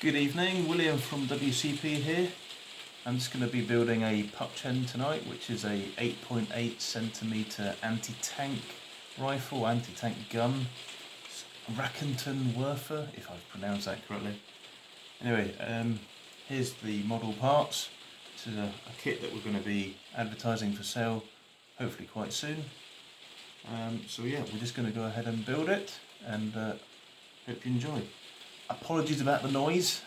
Good evening, William from WCP here. I'm just going to be building a Puppchen tonight, which is a 8.8cm anti-tank rifle, anti-tank gun. Rakettenwerfer, if I've pronounced that correctly. Anyway, here's the model parts. This is a kit that we're going to be advertising for sale, hopefully quite soon. So yeah, we're just going to go ahead and build it, and hope you enjoy. Apologies about the noise.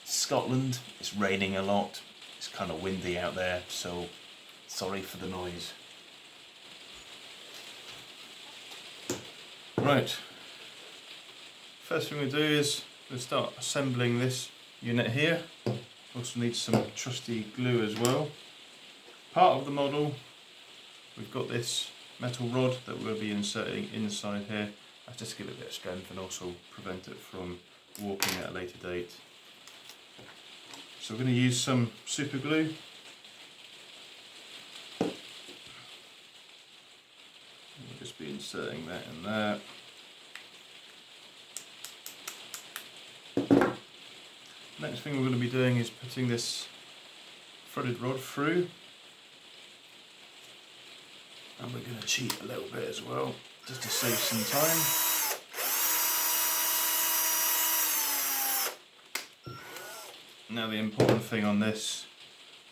Scotland, it's raining a lot. It's kind of windy out there, so sorry for the noise. Right. First thing we do is we'll start assembling this unit here. Also need some trusty glue as well. Part of the model, we've got this metal rod that we'll be inserting inside here. That's just to give it a bit of strength and also prevent it from warping at a later date. So we're going to use some super glue. We'll just be inserting that in there. Next thing we're going to be doing is putting this threaded rod through. And we're going to cheat a little bit as well, just to save some time. Now the important thing on this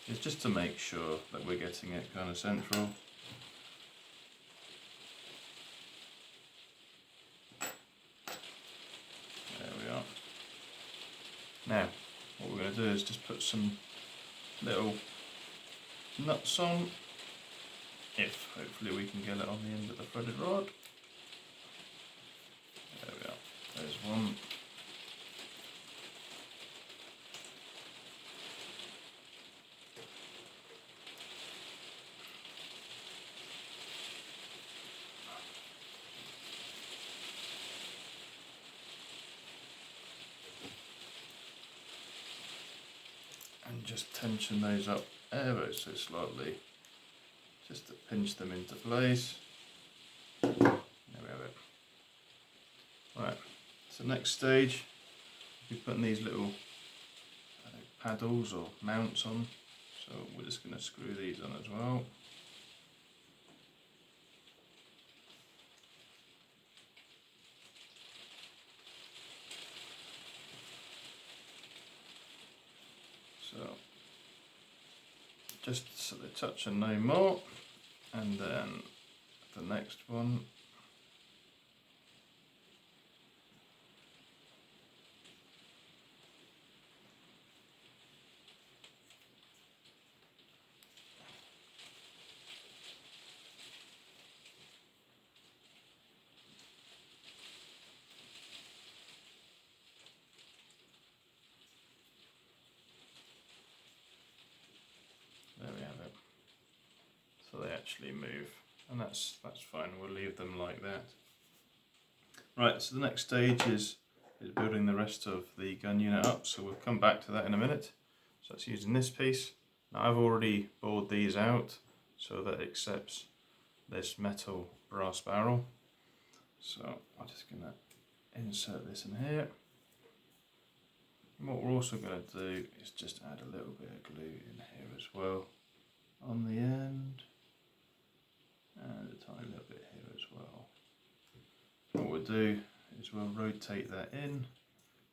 is just to make sure that we're getting it kind of central. There we are. Now what we're going to do is just put some little nuts on, if hopefully we can get it on the end of the threaded rod. There we are, there's one. And just tension those up ever so slightly, just to pinch them into place. There we have it. Right, so next stage, we'll be putting these little paddles or mounts on. So we're just going to screw these on as well. So just so they touch and no more, and then the next one. There we have it. So they actually move, and that's fine. We'll leave them like that. Right. So the next stage is building the rest of the gun unit up. So we'll come back to that in a minute. So that's using this piece. Now I've already bored these out so that it accepts this metal brass barrel. So I'm just going to insert this in here. And what we're also going to do is just add a little bit of glue in here as well on the end, and a tiny little bit here as well. What we'll do is we'll rotate that in,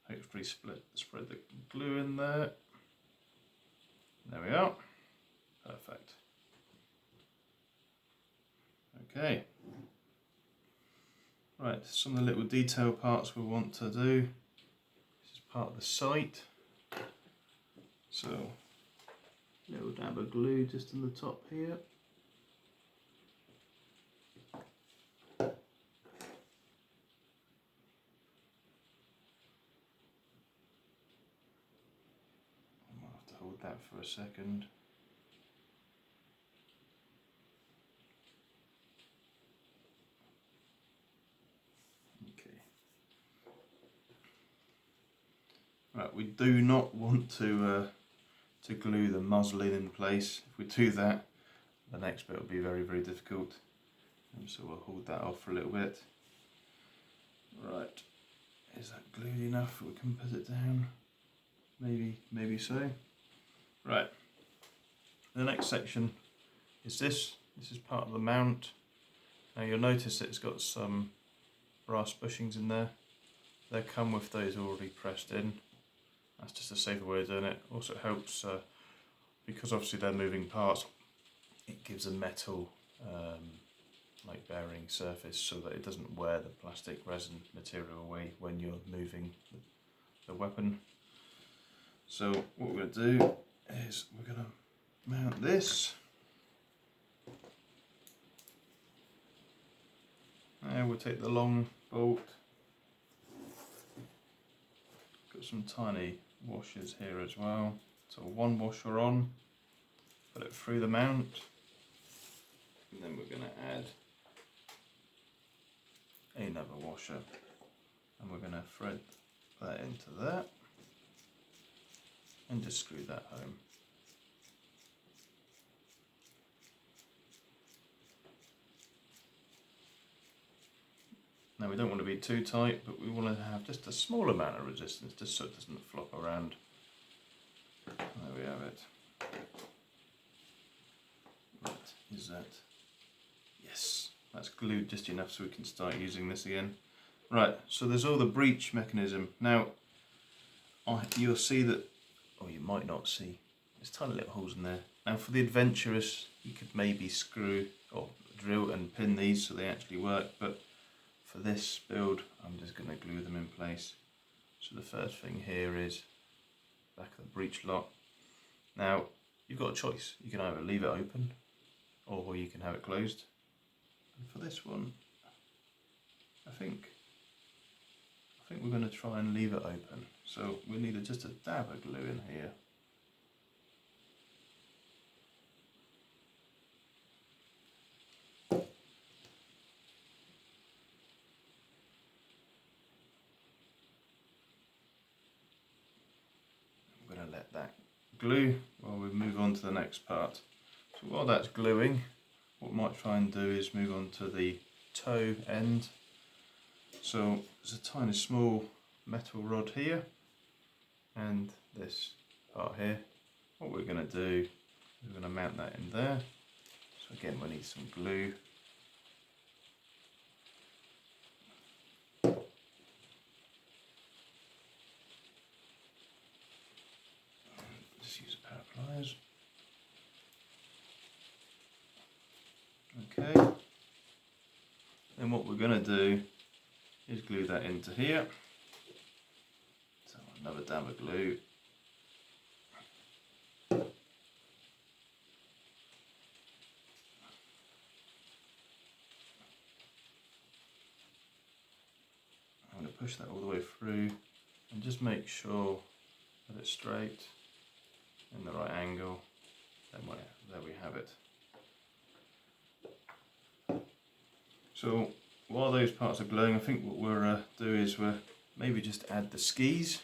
hopefully spread the glue in there. There we are, perfect. Okay, right, some of the little detail parts we want to do. This is part of the sight. So, little dab of glue just on the top here. I might have to hold that for a second. Okay. Right, we do not want to glue the muzzle in place. If we do that, the next bit will be very, very difficult. And so we'll hold that off for a little bit. Right, is that glued enough? We can put it down. maybe so. Right, the next section is this. This is part of the mount. Now you'll notice that it's got some brass bushings in there. They come with those already pressed in. That's just a safer way of doing it. Also helps, because obviously they're moving parts, it gives a metal like bearing surface so that it doesn't wear the plastic resin material away when you're moving the weapon. So what we're going to do is we're going to mount this. Now we'll take the long bolt. Got some tiny washers here as well. So one washer on, put it through the mount, and then we're going to add another washer, and we're going to thread that into that and just screw that home. Now we don't want to be too tight, but we want to have just a small amount of resistance, just so it doesn't flop around. There we have it. Right, is that? Yes, that's glued just enough so we can start using this again. Right, so there's all the breech mechanism. Now, you'll see that, or you might not see, there's tiny little holes in there. Now for the adventurous, you could maybe screw or drill and pin these so they actually work, but for this build, I'm just going to glue them in place. So the first thing here is back of the breech lock. Now, you've got a choice. You can either leave it open or you can have it closed. And for this one, I think we're going to try and leave it open. So we need just a dab of glue in here. I'm going to let that glue while we move on to the next part. So while that's gluing, what we might try and do is move on to the toe end. So there's a tiny small metal rod here and this part here. What we're going to do is we're going to mount that in there. So again, we need some glue. Just use a pair of pliers. Okay. Then what we're going to do is glue that into here. So another dab of glue. I'm going to push that all the way through and just make sure that it's straight in the right angle. Then there we have it. So while those parts are gluing, I think what we'll do is we'll maybe just add the skis.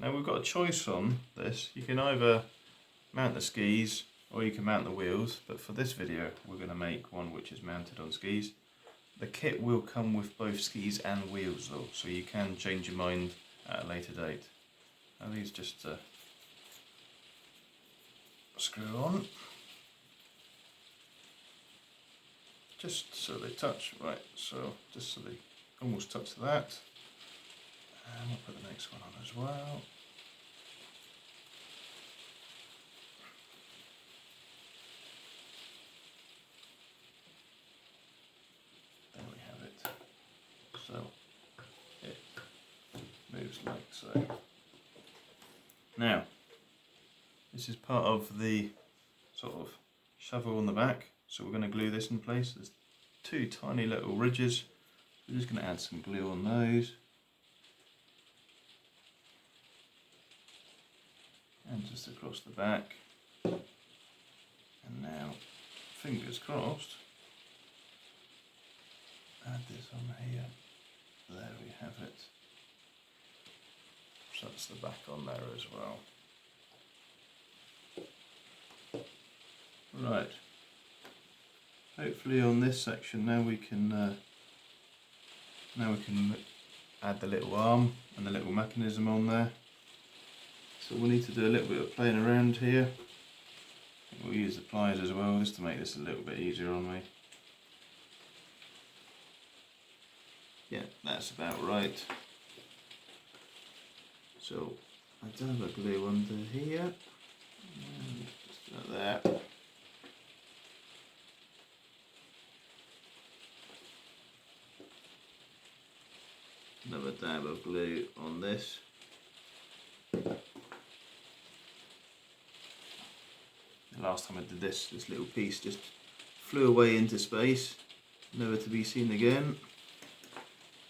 Now we've got a choice on this. You can either mount the skis or you can mount the wheels, but for this video we're going to make one which is mounted on skis. The kit will come with both skis and wheels though, so you can change your mind at a later date. Now these just screw on. Just so they touch, right, so just so they almost touch that. And we'll put the next one on as well. There we have it. So it moves like so. Now, this is part of the sort of shovel on the back. So we're going to glue this in place. There's two tiny little ridges. We're just going to add some glue on those. And just across the back. And now, fingers crossed, add this on here. There we have it. So that's the back on there as well. Right. Hopefully on this section now we can add the little arm and the little mechanism on there. So we'll need to do a little bit of playing around here. We'll use the pliers as well, just to make this a little bit easier on me. Yeah, that's about right. So I dab a glue under here, and just like that. Another dab of glue on this. The last time I did this little piece just flew away into space, never to be seen again.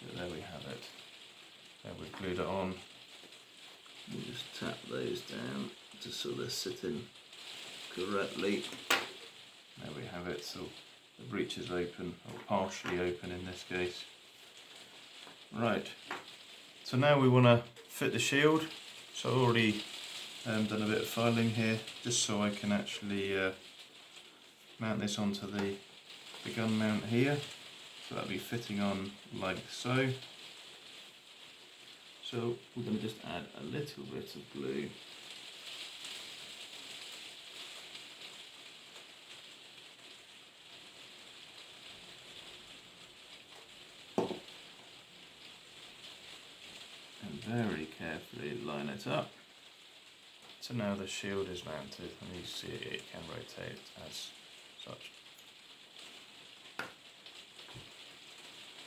But there we have it. There we've glued it on. We'll just tap those down just so they're sitting correctly. There we have it. So the breech is open, or partially open in this case. Right, so now we want to fit the shield. So I've already done a bit of filing here, just so I can actually mount this onto the gun mount here. So that'll be fitting on like so. So we're going to just add a little bit of glue. Very carefully line it up. So now the shield is mounted, and you see it can rotate as such.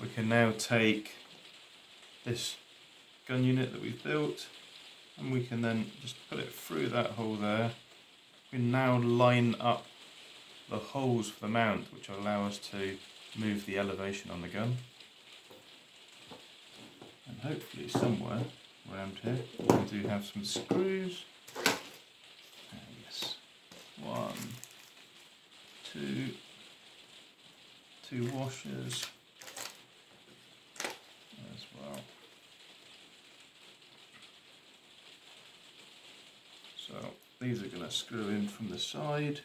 We can now take this gun unit that we've built, and we can then just put it through that hole there. We now line up the holes for the mount, which will allow us to move the elevation on the gun. And hopefully somewhere around here we do have some screws. Yes, 1, 2, 2 washers as well. So these are going to screw in from the side.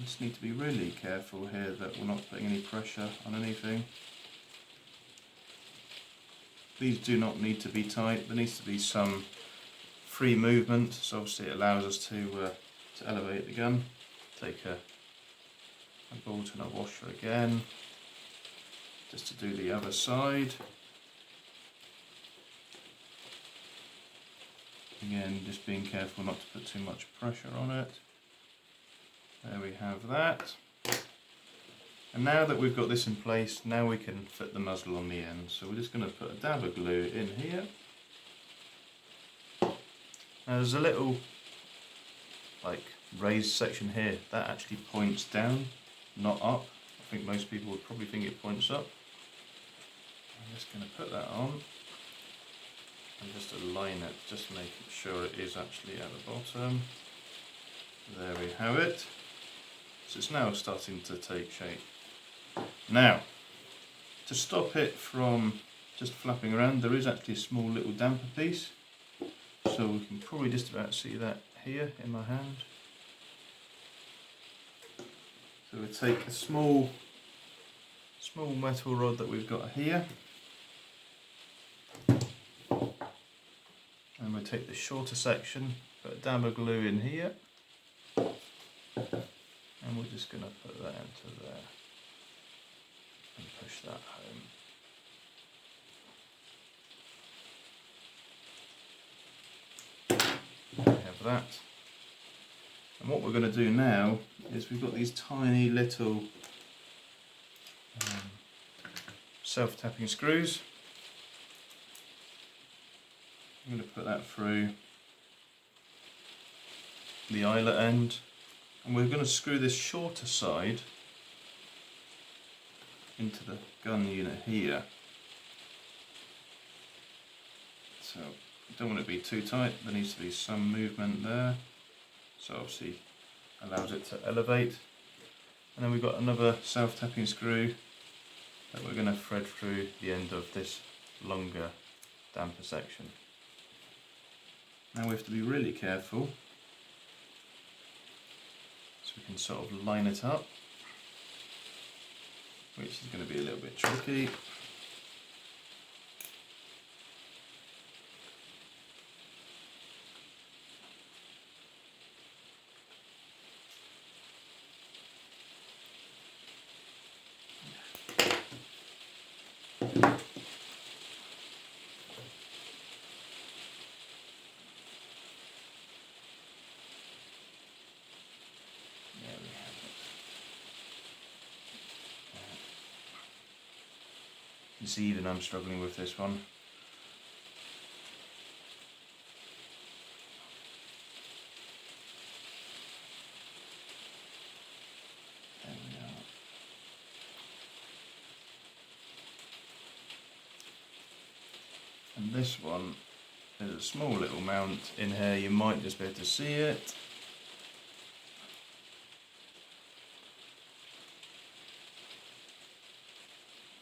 Just need to be really careful here that we're not putting any pressure on anything. These do not need to be tight. There needs to be some free movement, so obviously it allows us to elevate the gun. Take a bolt and a washer again, just to do the other side. Again, just being careful not to put too much pressure on it. There we have that. And now that we've got this in place, now we can fit the muzzle on the end. So we're just going to put a dab of glue in here. Now there's a little raised section here that actually points down, not up. I think most people would probably think it points up. I'm just going to put that on and just align it, just making sure it is actually at the bottom. There we have it. So it's now starting to take shape. Now, to stop it from just flapping around, there is actually a small little damper piece. So we can probably just about see that here in my hand. So we take a small metal rod that we've got here, and we take the shorter section, put a dab of glue in here, and we're just going to put that into there and push that home. There we have that. And what we're going to do now is we've got these tiny little self-tapping screws. I'm going to put that through the eyelet end, and we're going to screw this shorter side into the gun unit here. So don't want it to be too tight, there needs to be some movement there. So obviously allows it to elevate. And then we've got another self-tapping screw that we're going to thread through the end of this longer damper section. Now we have to be really careful, so we can sort of line it up, which is going to be a little bit tricky. You see, even I'm struggling with this one. There we are. And this one, there's a small little mount in here, you might just be able to see it.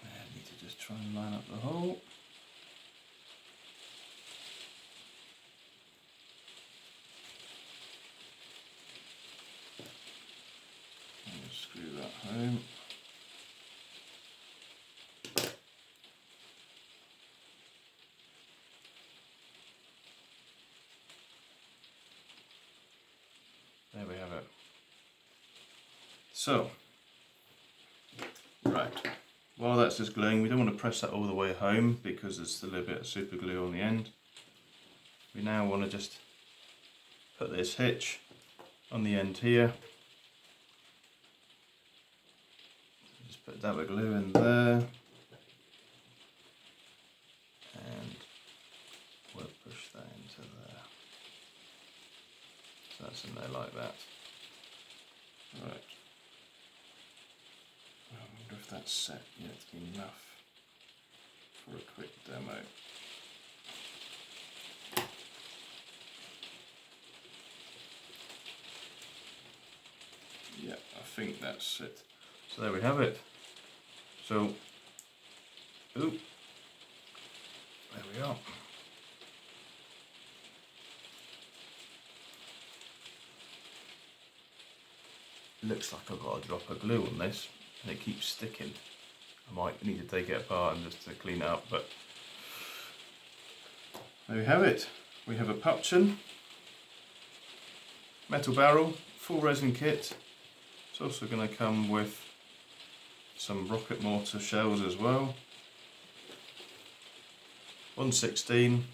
I need to just try and line up the hole. And screw that home. There we have it. So, right, while that's just gluing, we don't want to press that all the way home because there's still a bit of super glue on the end. We now want to just put this hitch on the end here. Just put a dab of glue in there. And we'll push that into there. So that's in there like that. Right. I wonder if that's set yet enough for a quick demo. Yeah, I think that's it. So there we have it. So, there we are. Looks like I've got a drop of glue on this and it keeps sticking. I might need to take it apart and just to clean it up, but there we have it. We have a Puppchen, metal barrel, full resin kit. It's also going to come with some rocket mortar shells as well. 116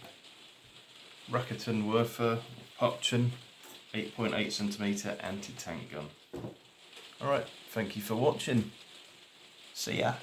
Rakettenwerfer Puppchen 8.8cm anti-tank gun. Alright, thank you for watching. See ya.